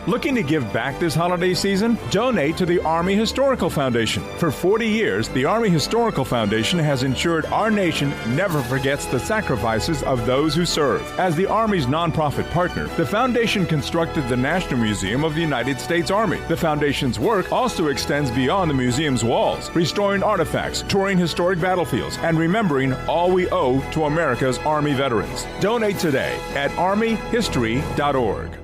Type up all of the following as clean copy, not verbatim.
Looking to give back this holiday season? Donate to the Army Historical Foundation. For 40 years, the Army Historical Foundation has ensured our nation never forgets the sacrifices of those who serve. As the Army's nonprofit partner, the foundation constructed the National Museum of the United States Army. The foundation's work also extends beyond the museum's walls, restoring artifacts, touring historic battlefields, and remembering all we owe to America's Army veterans. Donate today at armyhistory.org.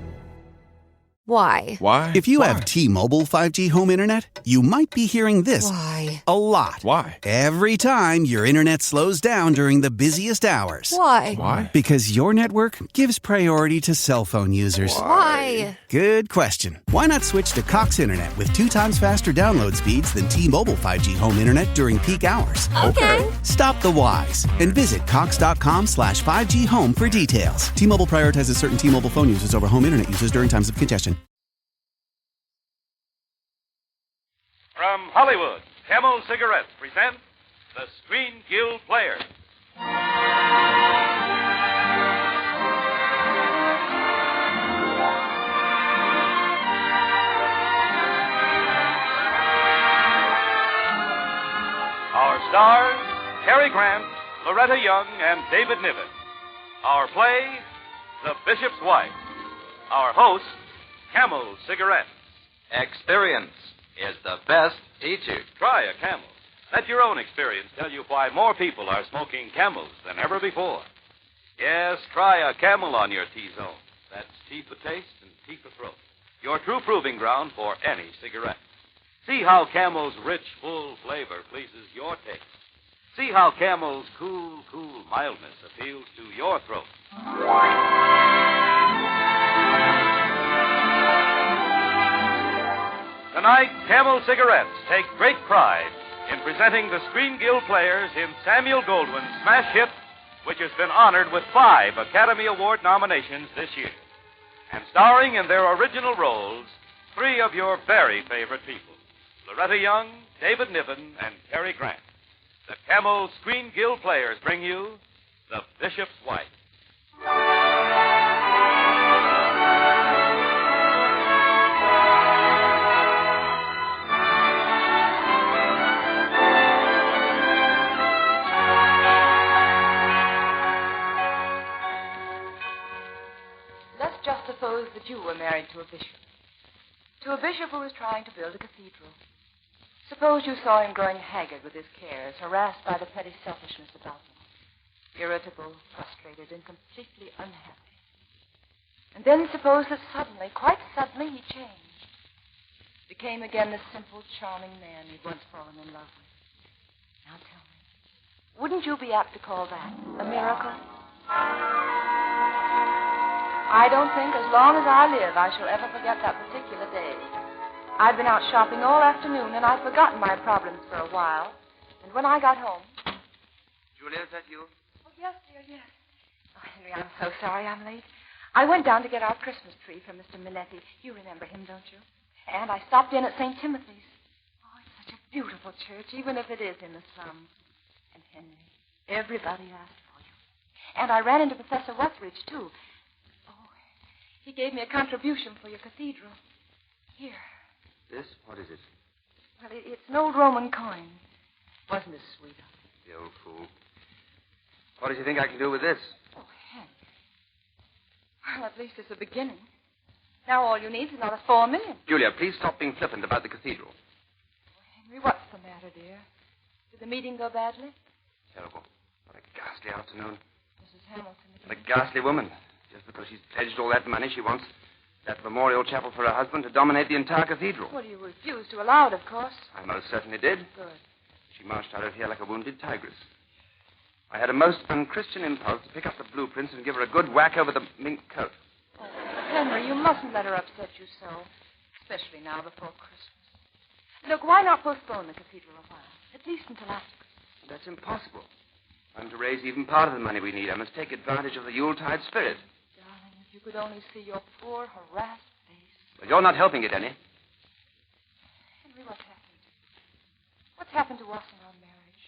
Why? Why? If you have T-Mobile 5G home internet, you might be hearing this Why? a lot. Why? Every time your internet slows down during the busiest hours. Why? Why? Because your network gives priority to cell phone users. Why? Good question. Why not switch to Cox Internet with 2 times faster download speeds than T-Mobile 5G home internet during peak hours? Okay. Stop the whys and visit cox.com/5G home for details. T-Mobile prioritizes certain T-Mobile phone users over home internet users during times of congestion. From Hollywood, Camel Cigarettes present the Screen Guild Players. Our stars, Cary Grant, Loretta Young, and David Niven. Our play, The Bishop's Wife. Our host, Camel Cigarettes. Experience is the best teacher. Try a Camel. Let your own experience tell you why more people are smoking Camels than ever before. Yes, try a Camel on your T-zone. That's T for taste and T for throat. Your true proving ground for any cigarette. See how Camel's rich, full flavor pleases your taste. See how Camel's cool mildness appeals to your throat. Tonight, Camel Cigarettes take great pride in presenting the Screen Guild Players in Samuel Goldwyn's smash hit, which has been honored with 5 Academy Award nominations this year, and starring in their original roles 3 of your very favorite people, Loretta Young, David Niven, and Cary Grant. The Camel Screen Guild Players bring you The Bishop's Wife. Just suppose that you were married to a bishop who was trying to build a cathedral. Suppose you saw him growing haggard with his cares, harassed by the petty selfishness about him, irritable, frustrated, and completely unhappy. And then suppose that suddenly, quite suddenly, he changed, became again the simple, charming man you'd once fallen in love with. Now tell me, wouldn't you be apt to call that a miracle? I don't think as long as I live I shall ever forget that particular day. I'd been out shopping all afternoon, and I'd forgotten my problems for a while. And when I got home... Julia, is that you? Oh, yes, dear, yes. Oh, Henry, I'm so sorry I'm late. I went down to get our Christmas tree from Mr. Minetti. You remember him, don't you? And I stopped in at St. Timothy's. Oh, it's such a beautiful church, even if it is in the slums. And, Henry, everybody asked for you. And I ran into Professor Wuthridge, too. He gave me a contribution for your cathedral. Here. This? What is it? Well, it's an old Roman coin. Wasn't it sweet of him? The old fool. What does he think I can do with this? Oh, Henry. Well, at least it's a beginning. Now all you need is another $4 million. Julia, please stop being flippant about the cathedral. Oh, Henry, what's the matter, dear? Did the meeting go badly? Terrible. What a ghastly afternoon. Mrs. Hamilton. What a ghastly woman. Just because she's pledged all that money, she wants that memorial chapel for her husband to dominate the entire cathedral. Well, you refused to allow it, of course. I most certainly did. Good. She marched out of here like a wounded tigress. I had a most unchristian impulse to pick up the blueprints and give her a good whack over the mink coat. Oh, Henry, you mustn't let her upset you so, especially now before Christmas. Look, why not postpone the cathedral a while, at least until after Christmas? That's impossible. I'm to raise even part of the money we need. I must take advantage of the Yuletide spirit. If you could only see your poor, harassed face. Well, you're not helping it any. Henry, what's happened? What's happened to us in our marriage?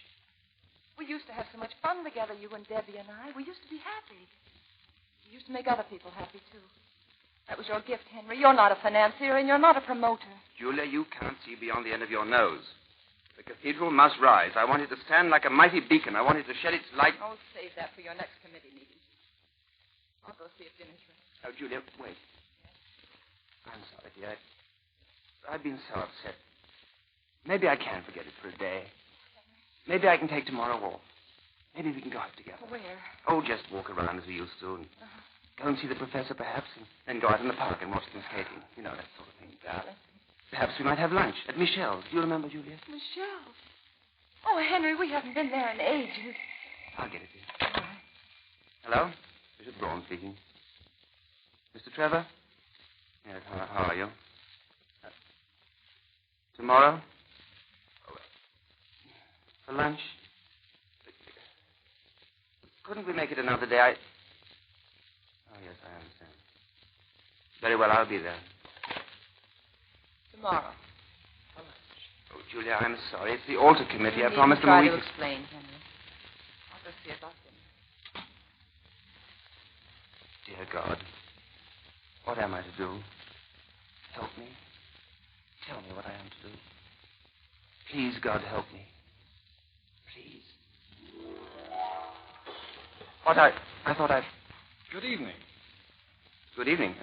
We used to have so much fun together, you and Debbie and I. We used to be happy. We used to make other people happy, too. That was your gift, Henry. You're not a financier, and you're not a promoter. Julia, you can't see beyond the end of your nose. The cathedral must rise. I want it to stand like a mighty beacon. I want it to shed its light. Oh, save that for your next committee meeting. I'll go see if dinner's ready. Oh, Julia, wait. I'm sorry, dear. I've been so upset. Maybe I can forget it for a day. Maybe I can take tomorrow off. Maybe we can go out together. Where? Oh, just walk around as we used to. And go and see the professor, perhaps, and then go out in the park and watch them skating. You know, that sort of thing. Perhaps we might have lunch at Michelle's. Do you remember, Julia? Michelle's? Oh, Henry, we haven't been there in ages. I'll get it, dear. All right. Hello? Bishop Braun speaking. Mr. Trevor? Yes, how are you? Tomorrow? Oh, for lunch? Couldn't we make it another day? Oh, yes, I understand. Very well, I'll be there. Tomorrow. Oh, Julia, I'm sorry. It's the altar committee. I promised them a try week. to explain, Henry. I'll just see about dinner. Dear God, what am I to do? Help me. Tell me what I am to do. Please, God, help me. Please. I thought I... Good evening. Good evening.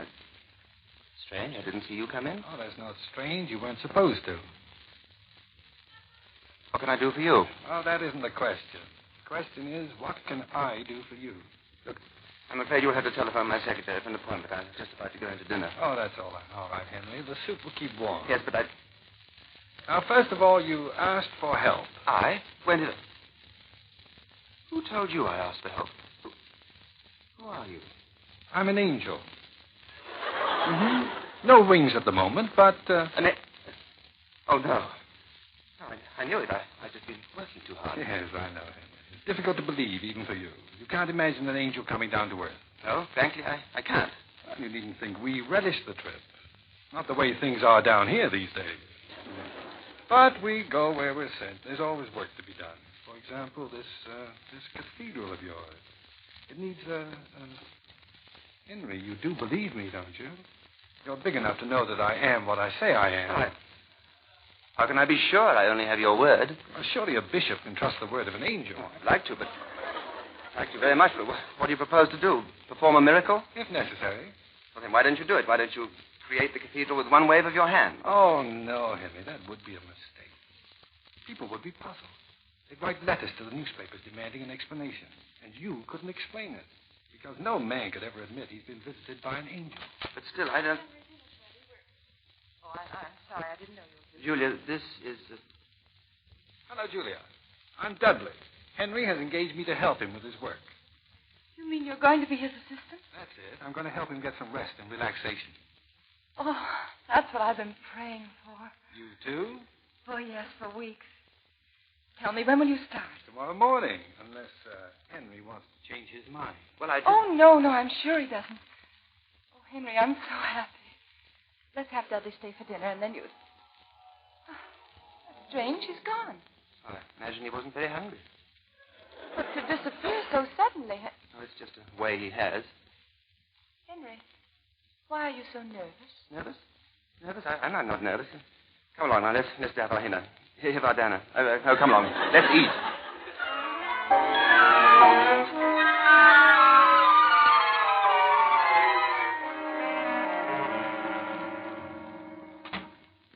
Strange. I didn't see you come in. Oh, that's not strange. You weren't supposed to. What can I do for you? Oh, that isn't the question. The question is, what can I do for you? Look, I'm afraid you'll have to telephone my secretary for an appointment. I'm just about to go into dinner. Oh, that's all right. All right, Henry. The soup will keep warm. Yes, but I... Now, first of all, you asked for help. I? When did I... Who told you I asked for help? Who are you? I'm an angel. Mm-hmm. No wings at the moment, but... Oh, no. No, I knew it. I've just been working too hard. Yes, I know, Henry. It's difficult to believe, even for you. You can't imagine an angel coming down to earth. No, frankly, I can't. Well, you needn't think we relish the trip. Not the way things are down here these days. But we go where we're sent. There's always work to be done. For example, this cathedral of yours. It needs Henry, you do believe me, don't you? You're big enough to know that I am what I say I am. How can I be sure I only have your word? Well, surely a bishop can trust the word of an angel. Oh, I'd like to, but... Thank you very much, but what do you propose to do? Perform a miracle? If necessary. Well, then why don't you do it? Why don't you create the cathedral with one wave of your hand? Oh, no, Henry, that would be a mistake. People would be puzzled. They'd write letters to the newspapers demanding an explanation. And you couldn't explain it. Because no man could ever admit he's been visited by an angel. But still, I don't... Oh, I'm sorry. I didn't know you were... Julia, this is... Hello, Julia. I'm Dudley. Henry has engaged me to help him with his work. You mean you're going to be his assistant? That's it. I'm going to help him get some rest and relaxation. Oh, that's what I've been praying for. You too? Oh, yes, for weeks. Tell me, when will you start? Tomorrow morning, unless Henry wants to change his mind. Well, I... Oh, no, I'm sure he doesn't. Oh, Henry, I'm so happy. Let's have Dudley stay for dinner, and then you... Oh, that's strange. He's gone. I imagine he wasn't very hungry. But to disappear so suddenly... Oh, it's just a way he has. Henry, why are you so nervous? Nervous? Nervous? I'm not nervous. Come along now. Let's have our dinner. Have our dinner. Oh, come along. Let's eat.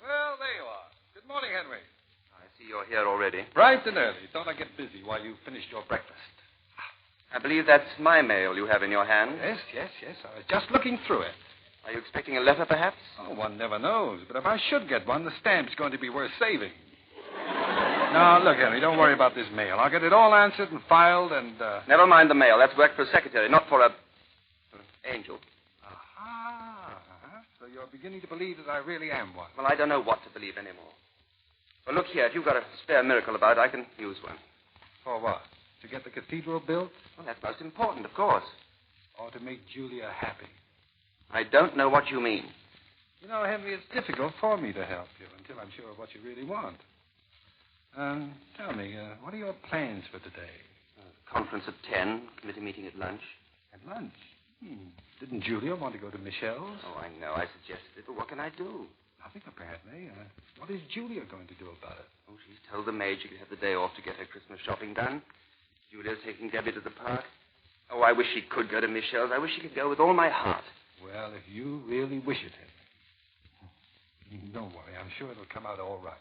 Well, there you are. Good morning, Henry. I see you're here already. Bright and early. Thought I'd get busy while you finished your breakfast. I believe that's my mail you have in your hand. Yes. I was just looking through it. Are you expecting a letter, perhaps? Oh, one never knows. But if I should get one, the stamp's going to be worth saving. Now, look, Henry, don't worry about this mail. I'll get it all answered and filed and, Never mind the mail. That's work for a secretary, not for an angel. Aha. So you're beginning to believe that I really am one. Well, I don't know what to believe anymore. Well, look here. If you've got a spare miracle about, I can use one. For what? To get the cathedral built? Well, that's most important, of course. Or to make Julia happy? I don't know what you mean. You know, Henry, it's difficult for me to help you until I'm sure of what you really want. Tell me, what are your plans for today? Conference at 10, committee meeting at lunch. At lunch? Didn't Julia want to go to Michelle's? Oh, I know. I suggested it, but what can I do? Nothing, apparently. What is Julia going to do about it? Oh, she's told the maid she could have the day off to get her Christmas shopping done. Julia's taking Debbie to the park. Oh, I wish she could go to Michelle's. I wish she could go with all my heart. Well, if you really wish it, Henry. Don't worry. I'm sure it'll come out all right.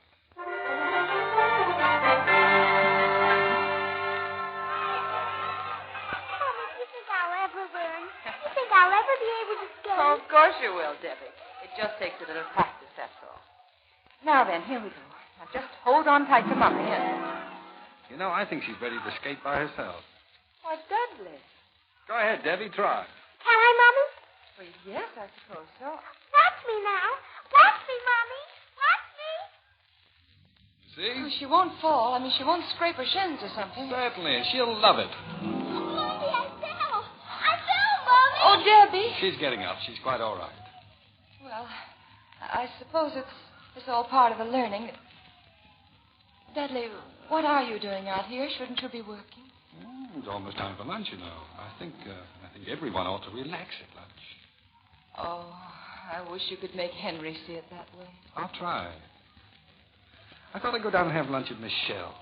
Mama, do you think I'll ever learn? Do you think I'll ever be able to skate? Oh, of course you will, Debbie. It just takes a little practice, that's all. Now then, here we go. Now just hold on tight to Mommy and... You know, I think she's ready to skate by herself. Why, Dudley. Go ahead, Debbie. Try. Can I, Mommy? Well, yes, I suppose so. Watch me now. Watch me, Mommy. Watch me. See? Oh, she won't fall. I mean, she won't scrape her shins or something. Certainly. She'll love it. Mommy, I fell. I fell, Mommy. Oh, Debbie. She's getting up. She's quite all right. Well, I suppose it's all part of the learning. Dudley, what are you doing out here? Shouldn't you be working? It's almost time for lunch, you know. I think everyone ought to relax at lunch. Oh, I wish you could make Henry see it that way. I'll try. I thought I'd go down and have lunch at Michelle's.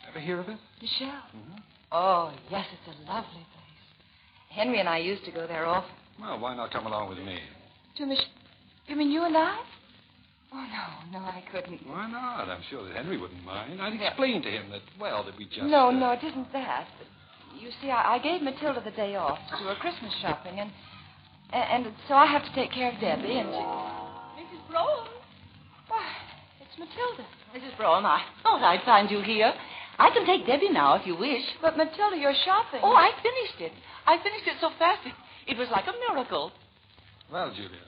Ever hear of it? Michelle? Mm-hmm. Oh, yes, it's a lovely place. Henry and I used to go there often. Well, why not come along with me? To You mean you and I? Oh, no, I couldn't. Why not? I'm sure that Henry wouldn't mind. I'd explain to him that we just... No, it isn't that. But you see, I gave Matilda the day off to do her Christmas shopping, and so I have to take care of Debbie, and Mrs. Brown. Why, it's Matilda. Mrs. Brown, I thought I'd find you here. I can take Debbie now if you wish. But, Matilda, you're shopping. Oh, I finished it. I finished it so fast. It was like a miracle. Well, Julia,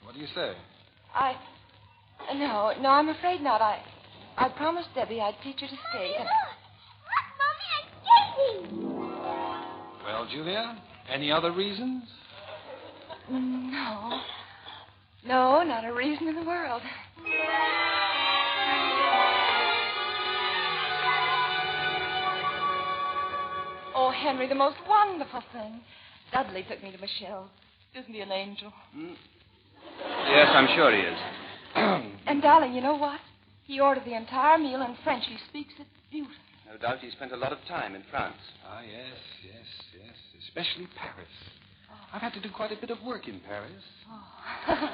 what do you say? No, I'm afraid not. I promised Debbie I'd teach her to skate. Look, Mommy, I'm skating. Well, Julia, any other reasons? No, not a reason in the world. Oh, Henry, the most wonderful thing. Dudley took me to Michelle. Isn't he an angel? Yes, I'm sure he is. And, darling, you know what? He ordered the entire meal in French. He speaks it beautifully. No doubt he spent a lot of time in France. Ah, yes. Especially Paris. I've had to do quite a bit of work in Paris. Oh.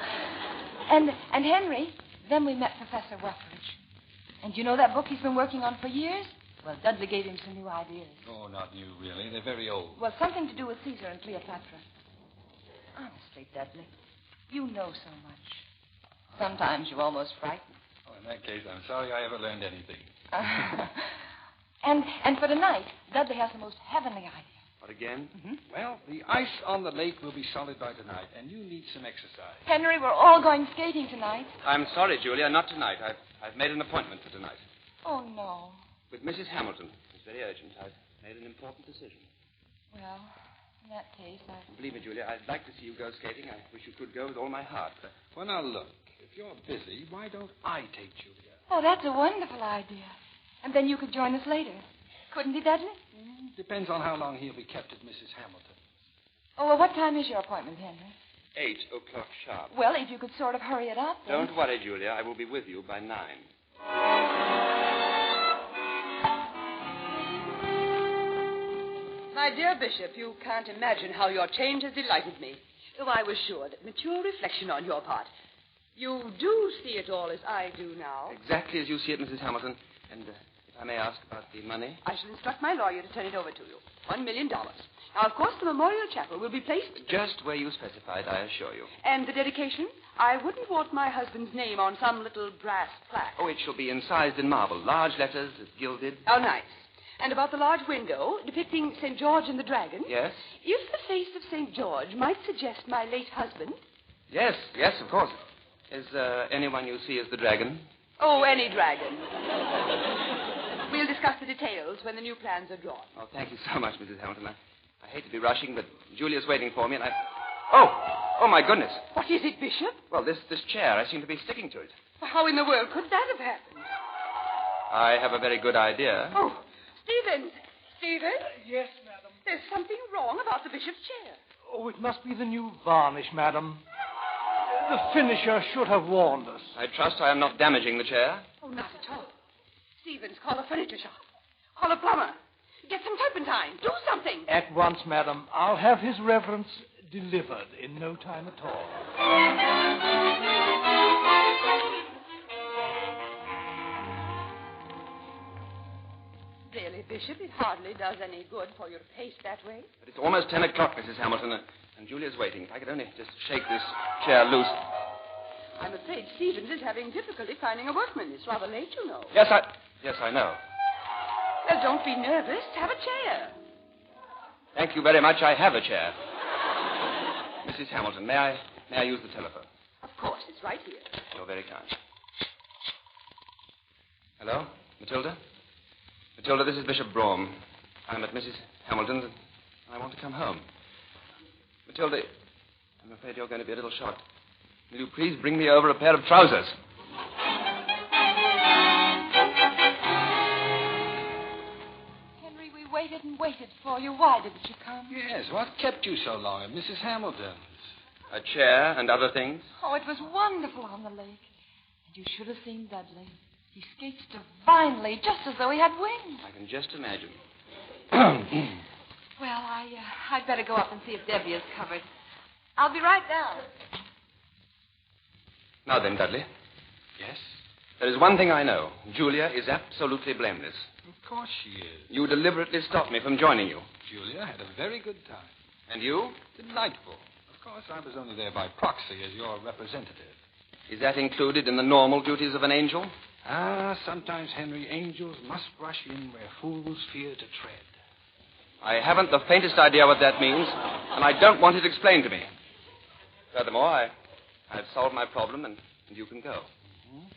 and Henry, then we met Professor Wethridge. And you know that book he's been working on for years? Well, Dudley gave him some new ideas. Oh, not new, really. They're very old. Well, something to do with Caesar and Cleopatra. Honestly, Dudley, you know so much. Sometimes you almost frighten. Oh, in that case, I'm sorry I ever learned anything. And for tonight, Dudley has the most heavenly idea. What again? Mm-hmm. Well, the ice on the lake will be solid by tonight, and you need some exercise. Henry, we're all going skating tonight. I'm sorry, Julia, not tonight. I've made an appointment for tonight. Oh, no. With Mrs. Hamilton. It's very urgent. I've made an important decision. Well, in that case, Believe me, Julia, I'd like to see you go skating. I wish you could go with all my heart. Well, now, look. If you're busy, why don't I take Julia? Oh, that's a wonderful idea. And then you could join us later. Couldn't he, Dudley? Depends on how long he'll be kept at Mrs. Hamilton's. Oh, well, what time is your appointment, Henry? 8 o'clock sharp. Well, if you could sort of hurry it up. Then... Don't worry, Julia. I will be with you by 9. My dear Bishop, you can't imagine how your change has delighted me. Though I was sure that mature reflection on your part. You do see it all as I do now. Exactly as you see it, Mrs. Hamilton. And if I may ask about the money? I shall instruct my lawyer to turn it over to you. $1 million. Now, of course, the memorial chapel will be placed... Just where you specified, I assure you. And the dedication? I wouldn't want my husband's name on some little brass plaque. Oh, it shall be incised in marble. Large letters, gilded. Oh, nice. And about the large window depicting St. George and the Dragon? Yes? If the face of St. George might suggest my late husband... Yes, of course. Is anyone you see as the dragon? Oh, any dragon. We'll discuss the details when the new plans are drawn. Oh, thank you so much, Mrs. Hamilton. I hate to be rushing, but Julia's waiting for me, and Oh, my goodness. What is it, Bishop? Well, this chair, I seem to be sticking to it. How in the world could that have happened? I have a very good idea. Oh, Stephen. Stephen? Yes, madam. There's something wrong about the bishop's chair. Oh, it must be the new varnish, madam. The finisher should have warned us. I trust I am not damaging the chair. Oh, not at all. Stevens, call a furniture shop. Call a plumber. Get some turpentine. Do something. At once, madam. I'll have his reverence delivered in no time at all. Really, Bishop, it hardly does any good for your taste that way. But it's almost 10 o'clock, Mrs. Hamilton, and Julia's waiting. If I could only just shake this chair loose. I'm afraid Stevens is having difficulty finding a workman. It's rather late, you know. Yes, I know. Well, don't be nervous. Have a chair. Thank you very much. I have a chair. Mrs. Hamilton, may I use the telephone? Of course, it's right here. You're very kind. Hello? Matilda? Matilda, this is Bishop Brougham. I'm at Mrs. Hamilton's, and I want to come home. Matilda, I'm afraid you're going to be a little shocked. Will you please bring me over a pair of trousers? Henry, we waited and waited for you. Why didn't you come? Yes, what kept you so long at Mrs. Hamilton's? A chair and other things? Oh, it was wonderful on the lake. And you should have seen Dudley. He skates divinely, just as though he had wings. I can just imagine. Well, I'd better go up and see if Debbie is covered. I'll be right down. Now then, Dudley. Yes? There is one thing I know. Julia is absolutely blameless. Of course she is. You deliberately stopped me from joining you. Julia had a very good time. And you? Delightful. Of course, I was only there by proxy as your representative. Is that included in the normal duties of an angel? Ah, sometimes, Henry, angels must rush in where fools fear to tread. I haven't the faintest idea what that means, and I don't want it explained to me. Furthermore, I've solved my problem, and you can go. Mm-hmm.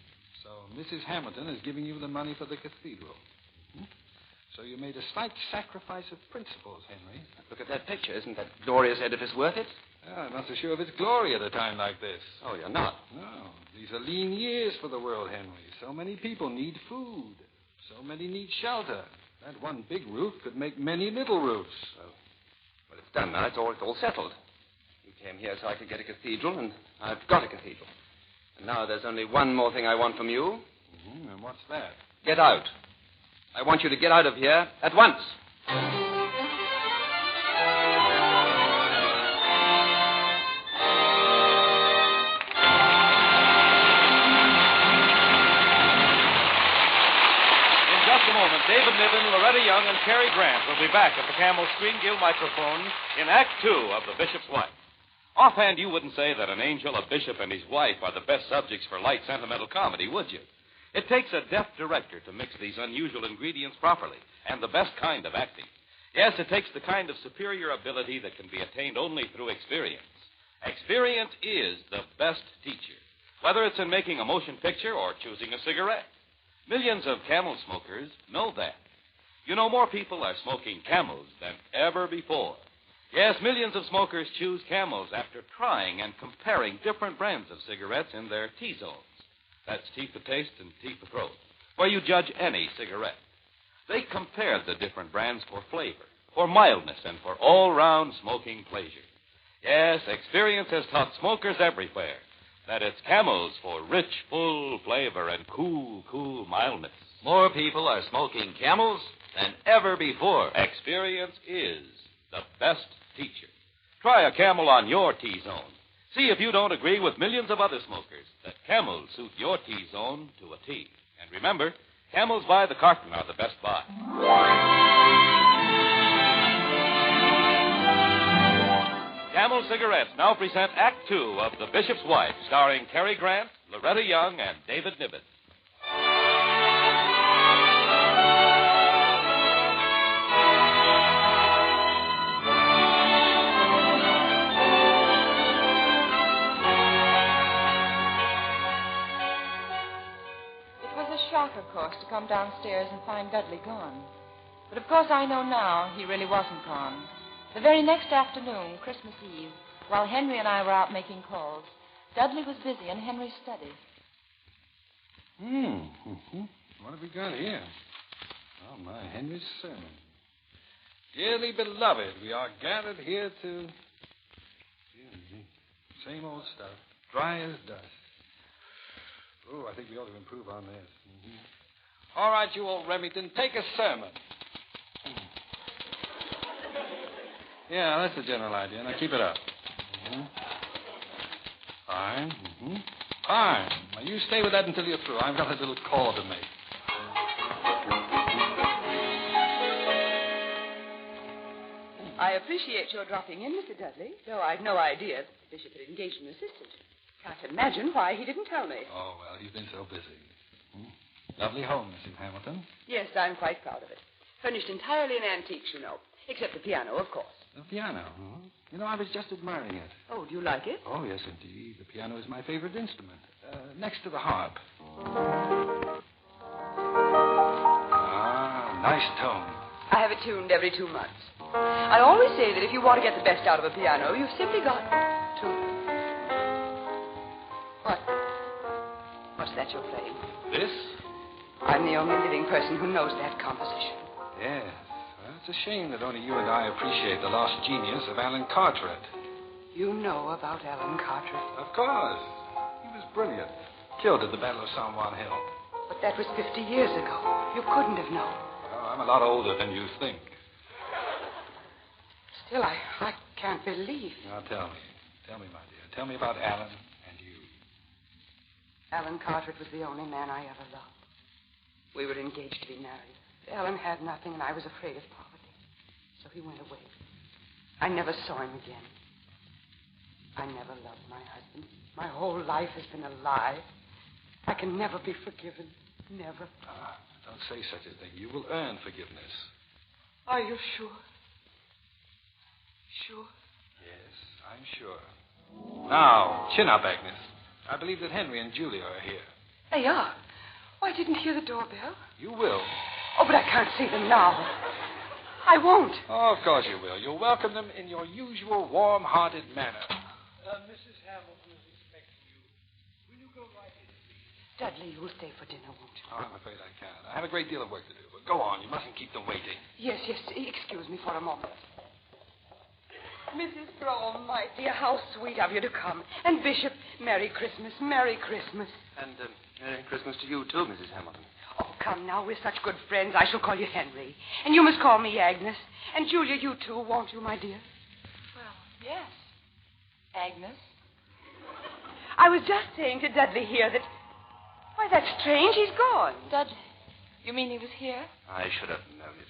So Mrs. Hamilton is giving you the money for the cathedral. Mm-hmm. So you made a slight sacrifice of principles, Henry. Look at that picture. Isn't that glorious edifice worth it? Well, I'm not so sure of its glory at a time like this. Oh, you're not? No. These are lean years for the world, Henry. So many people need food. So many need shelter. That one big roof could make many little roofs. Well, it's done now. It's all settled. You came here so I could get a cathedral, and I've got a cathedral. And now there's only one more thing I want from you. Mm-hmm. And what's that? Get out. I want you to get out of here at once. David Niven, Loretta Young, and Cary Grant will be back at the Camel Screen Guild microphone in Act 2 of The Bishop's Wife. Offhand, you wouldn't say that an angel, a bishop, and his wife are the best subjects for light, sentimental comedy, would you? It takes a deft director to mix these unusual ingredients properly, and the best kind of acting. Yes, it takes the kind of superior ability that can be attained only through experience. Experience is the best teacher, whether it's in making a motion picture or choosing a cigarette. Millions of Camel smokers know that. You know, more people are smoking Camels than ever before. Yes, millions of smokers choose Camels after trying and comparing different brands of cigarettes in their T-zones. That's teeth of taste and teeth of throat, where you judge any cigarette. They compare the different brands for flavor, for mildness, and for all-round smoking pleasure. Yes, experience has taught smokers everywhere that it's Camels for rich, full flavor and cool mildness. More people are smoking Camels than ever before. Experience is the best teacher. Try a Camel on your T-zone. See if you don't agree with millions of other smokers that Camels suit your T-zone to a T. And remember, Camels by the carton are the best buy. Camel Cigarettes now present Act 2 of The Bishop's Wife, starring Cary Grant, Loretta Young, and David Niven. It was a shock, of course, to come downstairs and find Dudley gone. But of course I know now he really wasn't gone. The very next afternoon, Christmas Eve, while Henry and I were out making calls, Dudley was busy in Henry's study. Mm-hmm. What have we got here? Oh, my, Henry's sermon. Dearly beloved, we are gathered here to... Same old stuff. Dry as dust. Oh, I think we ought to improve on this. Mm-hmm. All right, you old Remington, take a sermon. Yeah, that's the general idea. Now keep it up. Mm-hmm. Fine. Mm-hmm. Fine. Now you stay with that until you're through. I've got a little call to make. I appreciate your dropping in, Mr. Dudley, though I'd no idea that the bishop had engaged an assistant. Can't imagine why he didn't tell me. Oh, well, he's been so busy. Lovely home, Mrs. Hamilton. Yes, I'm quite proud of it. Furnished entirely in antiques, you know, except the piano, of course. The piano, huh? You know, I was just admiring it. Oh, do you like it? Oh, yes, indeed. The piano is my favorite instrument, next to the harp. Ah, nice tone. I have it tuned every 2 months. I always say that if you want to get the best out of a piano, you've simply got to... What? What's that you're playing? This? I'm the only living person who knows that composition. Yes. Well, it's a shame that only you and I appreciate the lost genius of Alan Carteret. You know about Alan Carteret? Of course. He was brilliant. Killed at the Battle of San Juan Hill. But that was 50 years ago. You couldn't have known. Well, I'm a lot older than you think. Still, I can't believe. Now, tell me. Tell me, my dear. Tell me about Alan and you. Alan Carteret was the only man I ever loved. We were engaged to be married. Alan had nothing, and I was afraid of poverty. So he went away. I never saw him again. I never loved my husband. My whole life has been a lie. I can never be forgiven. Never. Don't say such a thing. You will earn forgiveness. Are you sure? Sure? Yes, I'm sure. Now, chin up, Agnes. I believe that Henry and Julia are here. They are. Oh, I didn't hear the doorbell. You will. Oh, but I can't see them now. I won't. Oh, of course you will. You'll welcome them in your usual warm-hearted manner. Mrs. Hamilton is expecting you. Will you go right in, please? Dudley, you'll stay for dinner, won't you? Oh, I'm afraid I can't. I have a great deal of work to do. But go on. You mustn't keep them waiting. Yes. Excuse me for a moment. Mrs. Brougham, my dear, how sweet of you to come. And Bishop, Merry Christmas, Merry Christmas. And Merry Christmas to you, too, Mrs. Hamilton. Oh, come now, we're such good friends. I shall call you Henry. And you must call me Agnes. And Julia, you too, won't you, my dear? Well, yes. Agnes? I was just saying to Dudley here that... Why, that's strange. He's gone. Dudley? You mean he was here? I should have known it.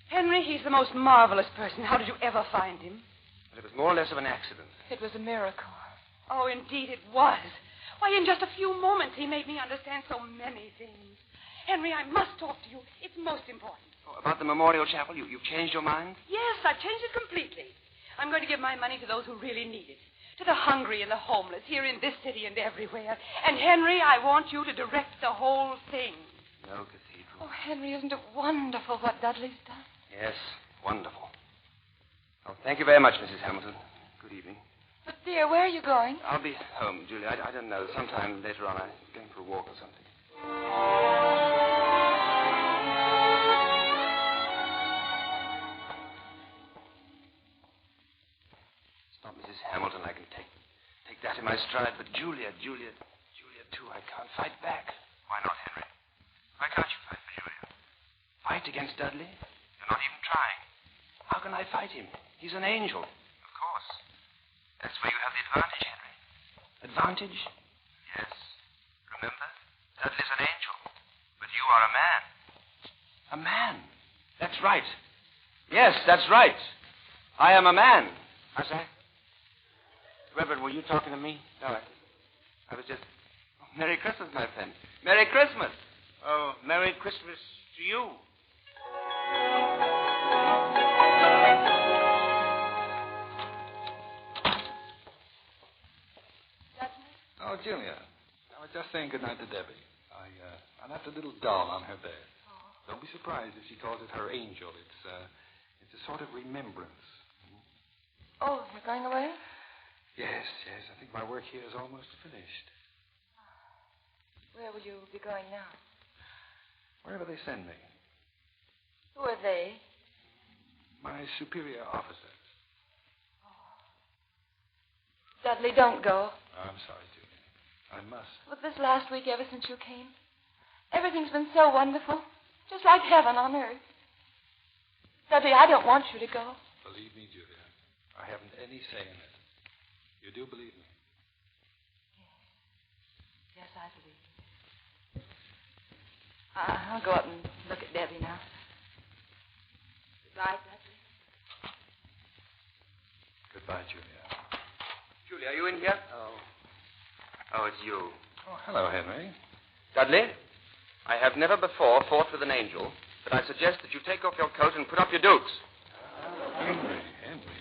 Henry, he's the most marvelous person. How did you ever find him? But it was more or less of an accident. It was a miracle. Oh, indeed it was. Why, in just a few moments, he made me understand so many things. Henry, I must talk to you. It's most important. Oh, about the memorial chapel, you've changed your mind? Yes, I've changed it completely. I'm going to give my money to those who really need it. To the hungry and the homeless, here in this city and everywhere. And, Henry, I want you to direct the whole thing. No cathedral. Oh, Henry, isn't it wonderful what Dudley's done? Yes, wonderful. Oh, thank you very much, Mrs. Hamilton. Good evening. But, dear, where are you going? I'll be home, Julia. I don't know. Sometime later on, I'm going for a walk or something. It's not Mrs. Hamilton. I can take that in my stride. But Julia, too, I can't fight back. Why not, Henry? Why can't you fight for Julia? Fight against Dudley? You're not even trying. How can I fight him? He's an angel. Of course. That's where you have the advantage, Henry. Advantage? Yes. Remember, Dudley's an angel. But you are a man. A man? That's right. Yes, that's right. I am a man. What's that? Reverend, were you talking to me? No, I was just... Oh, Merry Christmas, my friend. Merry Christmas. Oh, Merry Christmas to you. Oh, Julia. I was just saying goodnight to Debbie. I left a little doll on her bed. Oh. Don't be surprised if she calls it her angel. It's a sort of remembrance. Oh, you're going away? Yes. I think my work here is almost finished. Where will you be going now? Wherever they send me. Who are they? My superior officers. Dudley, don't go. I'm sorry, Julia. I must. With this last week ever since you came, everything's been so wonderful. Just like heaven on earth. Dudley, I don't want you to go. Believe me, Julia, I haven't any say in it. You do believe me? Yes, I believe you. I'll go up and look at Debbie now. Goodbye, Dudley. Goodbye, Julia. Julia, are you in here? Oh, it's you. Oh, hello, Henry. Dudley, I have never before fought with an angel, but I suggest that you take off your coat and put up your dukes. Henry,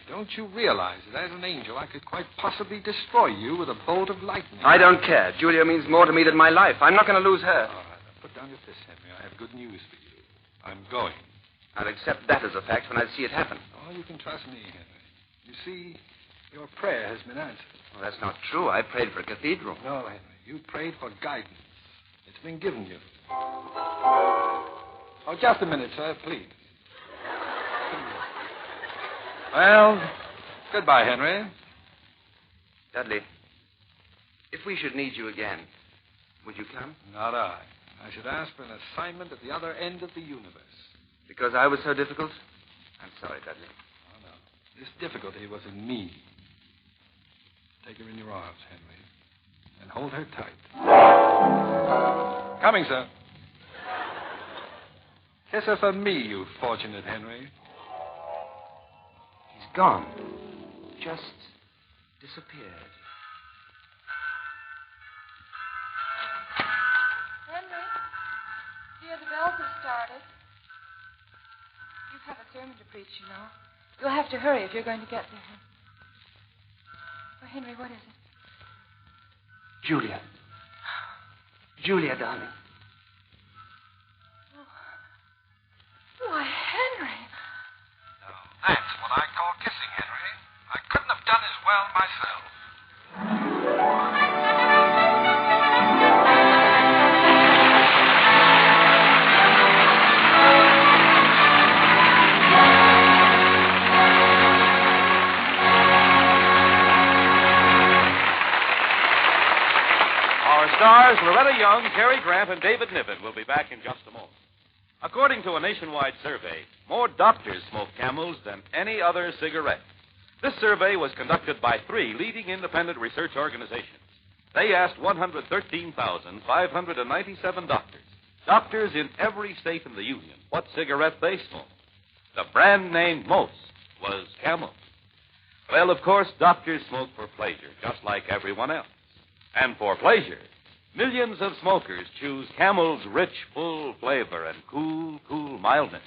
don't you realize that as an angel I could quite possibly destroy you with a bolt of lightning? I don't care. Julia means more to me than my life. I'm not going to lose her. All right, now put down your fist, Henry. I have good news for you. I'm going. I'll accept that as a fact when I see it happen. Oh, you can trust me, Henry. You see, your prayer has been answered. Well, that's not true. I prayed for a cathedral. No, Henry. You prayed for guidance. It's been given you. Oh, just a minute, sir, please. Well, goodbye, Henry. Dudley, if we should need you again, would you come? Not I. I should ask for an assignment at the other end of the universe. Because I was so difficult? I'm sorry, Dudley. Oh, no. This difficulty was in me. Take her in your arms, Henry, and hold her tight. Coming, sir. Kiss her for me, you fortunate Henry. He's gone. Just disappeared. Henry, dear, the bells have started. You have a sermon to preach, you know. You'll have to hurry if you're going to get there. Oh, Henry, what is it? Julia. Julia, darling. Why, Henry. Now, that's what I call kissing, Henry. I couldn't have done as well myself. Our stars, Loretta Young, Cary Grant, and David Niven, will be back in just a moment. According to a nationwide survey, more doctors smoke Camels than any other cigarette. This survey was conducted by 3 leading independent research organizations. They asked 113,597 doctors in every state in the Union, what cigarette they smoked. The brand named most was Camel. Well, of course, doctors smoke for pleasure, just like everyone else. And for pleasure, millions of smokers choose Camel's rich, full flavor and cool mildness.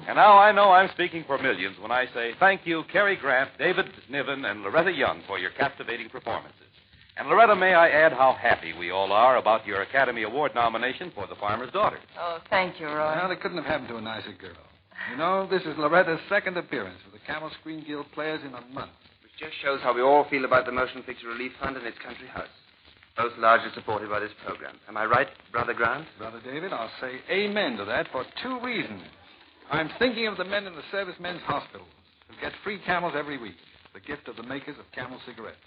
And now I know I'm speaking for millions when I say thank you, Cary Grant, David Niven, and Loretta Young for your captivating performances. And Loretta, may I add how happy we all are about your Academy Award nomination for The Farmer's Daughter. Oh, thank you, Roy. Well, it couldn't have happened to a nicer girl. You know, this is Loretta's second appearance with the Camel Screen Guild Players in a month. Which just shows how we all feel about the Motion Picture Relief Fund and its country house. Both largely supported by this program. Am I right, Brother Grant? Brother David, I'll say amen to that for 2 reasons. I'm thinking of the men in the servicemen's hospitals who get free Camels every week, the gift of the makers of Camel cigarettes.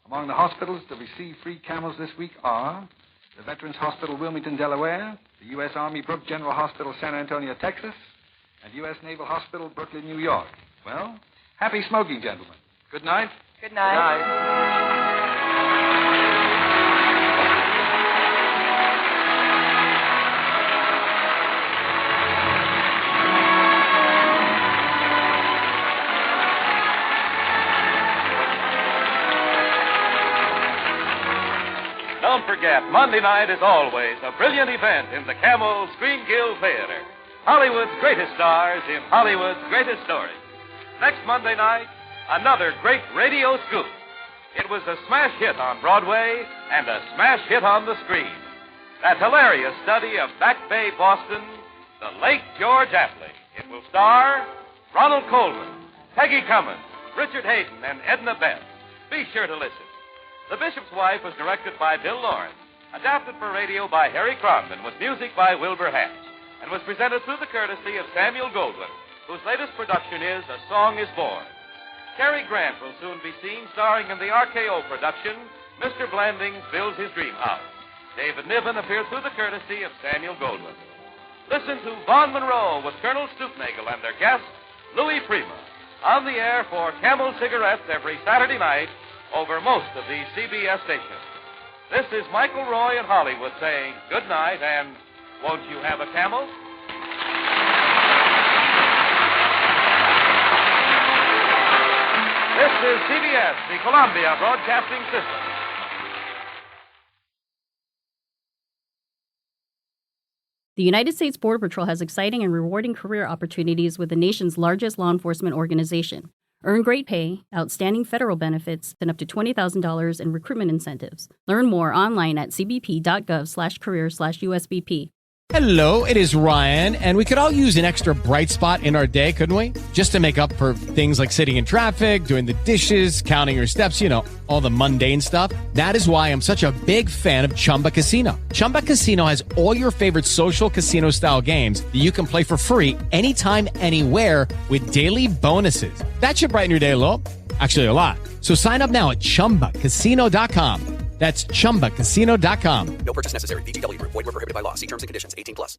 Among the hospitals to receive free Camels this week are the Veterans Hospital, Wilmington, Delaware, the U.S. Army Brooke General Hospital, San Antonio, Texas, and U.S. Naval Hospital, Brooklyn, New York. Well, happy smoking, gentlemen. Good night. Good night. Good night. Don't forget, Monday night is always a brilliant event in the Camel Screen Guild Theater. Hollywood's greatest stars in Hollywood's greatest stories. Next Monday night, another great radio scoop. It was a smash hit on Broadway and a smash hit on the screen. That hilarious study of Back Bay, Boston, The Late George Apley. It will star Ronald Colman, Peggy Cummins, Richard Hayden, and Edna Beth. Be sure to listen. The Bishop's Wife was directed by Bill Lawrence, adapted for radio by Harry Cronman, with music by Wilbur Hatch, and was presented through the courtesy of Samuel Goldwyn, whose latest production is A Song is Born. Cary Grant will soon be seen starring in the RKO production, Mr. Blandings Builds His Dream House. David Niven appears through the courtesy of Samuel Goldwyn. Listen to Vaughn Monroe with Colonel Stoopnagle and their guest, Louis Prima, on the air for Camel Cigarettes every Saturday night over most of these CBS stations. This is Michael Roy in Hollywood saying good night and won't you have a camel? This is CBS, the Columbia Broadcasting System. The United States Border Patrol has exciting and rewarding career opportunities with the nation's largest law enforcement organization. Earn great pay, outstanding federal benefits, and up to $20,000 in recruitment incentives. Learn more online at cbp.gov/career/USBP. Hello, it is Ryan, and we could all use an extra bright spot in our day, couldn't we? Just to make up for things like sitting in traffic, doing the dishes, counting your steps, all the mundane stuff. That is why I'm such a big fan of Chumba Casino. Chumba Casino has all your favorite social casino-style games that you can play for free anytime, anywhere with daily bonuses. That should brighten your day a little. Actually, a lot. So sign up now at ChumbaCasino.com. That's ChumbaCasino.com. No purchase necessary. VGW Group. Void where prohibited by law. See terms and conditions. 18+.